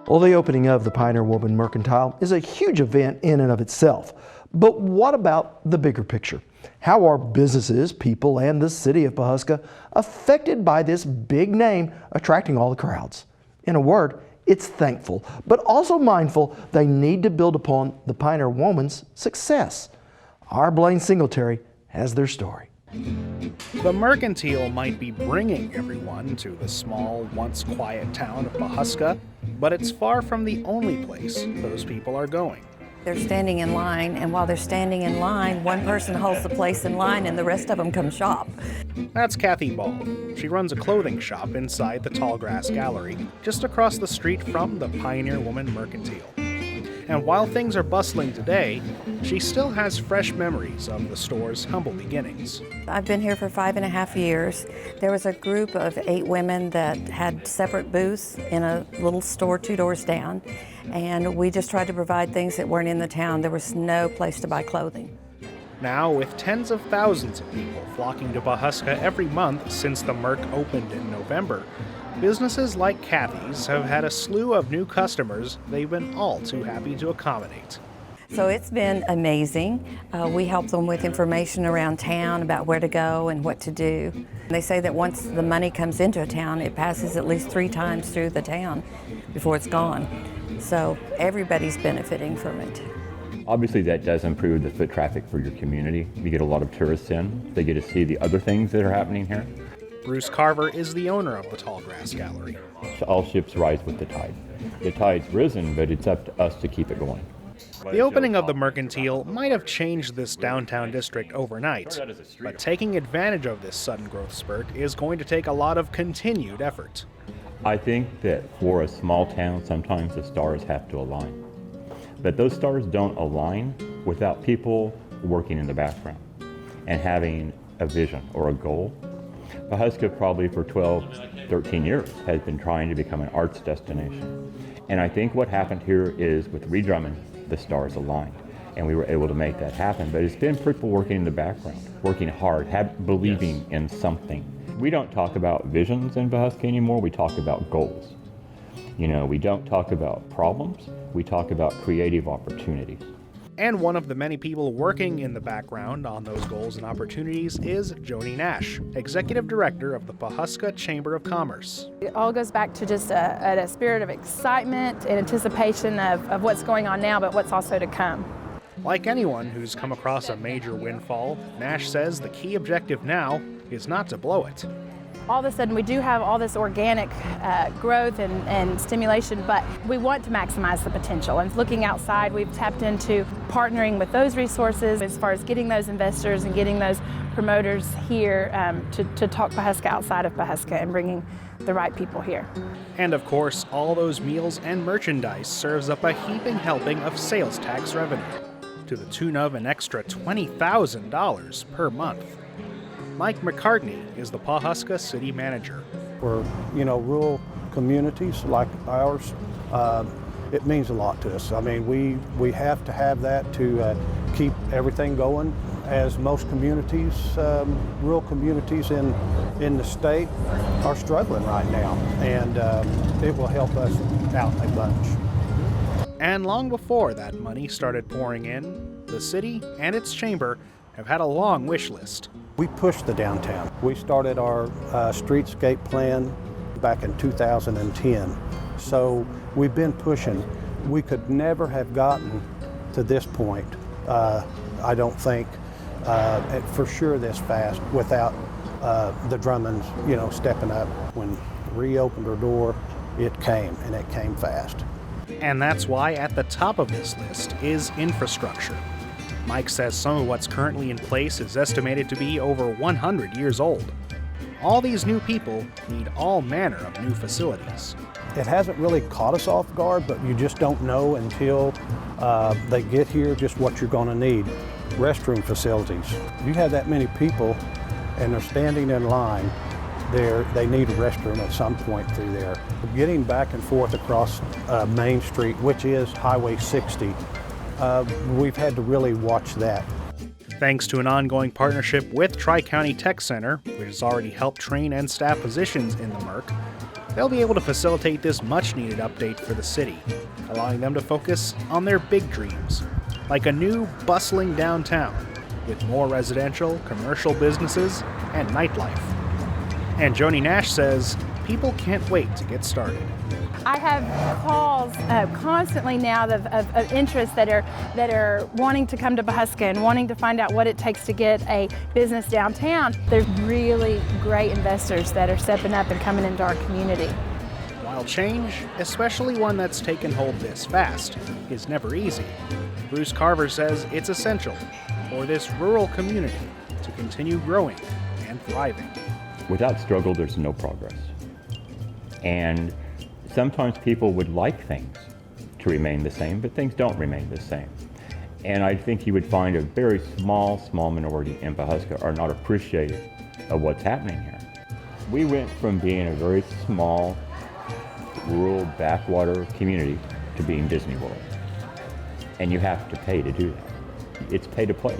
Well, the opening of the Pioneer Woman Mercantile is a huge event in and of itself. But what about the bigger picture? How are businesses, people, and the city of Pawhuska affected by this big name attracting all the crowds? In a word, it's thankful, but also mindful they need to build upon the Pioneer Woman's success. Our Blaine Singletary has their story. The Mercantile might be bringing everyone to the small, once quiet town of Pawhuska, but it's far from the only place those people are going. They're standing in line, and while they're standing in line, one person holds the place in line and the rest of them come shop. That's Kathy Ball. She runs a clothing shop inside the Tallgrass Gallery, just across the street from the Pioneer Woman Mercantile. And while things are bustling today, she still has fresh memories of the store's humble beginnings. I've been here for 5.5 years. There was a group of 8 women that had separate booths in a little store 2 doors down, and we just tried to provide things that weren't in the town. There was no place to buy clothing. Now, with tens of thousands of people flocking to Pawhuska every month since the Merc opened in November, businesses like Kathy's have had a slew of new customers they've been all too happy to accommodate. So it's been amazing. We help them with information around town about where to go and what to do. They say that once the money comes into a town, it passes at least 3 times through the town before it's gone. So everybody's benefiting from it. Obviously that does improve the foot traffic for your community. You get a lot of tourists in. They get to see the other things that are happening here. Bruce Carver is the owner of the Tallgrass Gallery. All ships rise with the tide. The tide's risen, but it's up to us to keep it going. The opening of the Mercantile might have changed this downtown district overnight, but taking advantage of this sudden growth spurt is going to take a lot of continued effort. I think that for a small town, sometimes the stars have to align. But those stars don't align without people working in the background and having a vision or a goal. Pawhuska probably for 12, 13 years has been trying to become an arts destination. And I think what happened here is with Reed Drummond, the stars aligned, and we were able to make that happen. But it's been people working in the background, working hard, believing in something. We don't talk about visions in Pawhuska anymore, we talk about goals. You know, we don't talk about problems, we talk about creative opportunities. And one of the many people working in the background on those goals and opportunities is Joni Nash, Executive Director of the Pawhuska Chamber of Commerce. It all goes back to just a spirit of excitement and anticipation of what's going on now, but what's also to come. Like anyone who's come across a major windfall, Nash says the key objective now is not to blow it. All of a sudden we do have all this organic growth and stimulation, but we want to maximize the potential. And looking outside, we've tapped into partnering with those resources as far as getting those investors and getting those promoters here to talk Pawhuska outside of Pawhuska and bringing the right people here. And of course, all those meals and merchandise serves up a heaping helping of sales tax revenue, to the tune of an extra $20,000 per month. Mike McCartney is the Pawhuska City Manager. For rural communities like ours, it means a lot to us. I mean, we have to have that to keep everything going. As most communities, rural communities in the state are struggling right now, and it will help us out a bunch. And long before that money started pouring in, the city and its chamber have had a long wish list. We pushed the downtown. We started our streetscape plan back in 2010. So we've been pushing. We could never have gotten to this point, I don't think, for sure this fast without the Drummonds, stepping up. When reopened her door, it came, and it came fast. And that's why at the top of this list is infrastructure. Mike says some of what's currently in place is estimated to be over 100 years old. All these new people need all manner of new facilities. It hasn't really caught us off guard, but you just don't know until they get here just what you're going to need. Restroom facilities. If you have that many people and they're standing in line, they need a restroom at some point through there. Getting back and forth across Main Street, which is Highway 60, we've had to really watch that. Thanks to an ongoing partnership with Tri-County Tech Center, which has already helped train and staff positions in the Merc, They'll be able to facilitate this much-needed update for the city, allowing them to focus on their big dreams, like a new, bustling downtown with more residential, commercial businesses, and nightlife. And Joni Nash says people can't wait to get started. I have calls constantly now of interest that are wanting to come to Pawhuska and wanting to find out what it takes to get a business downtown. There's really great investors that are stepping up and coming into our community. While change, especially one that's taken hold this fast, is never easy, Bruce Carver says it's essential for this rural community to continue growing and thriving. Without struggle, there's no progress. And sometimes people would like things to remain the same, but things don't remain the same. And I think you would find a very small minority in Pawhuska are not appreciative of what's happening here. We went from being a very small, rural backwater community to being Disney World. And you have to pay to do that. It's pay to play.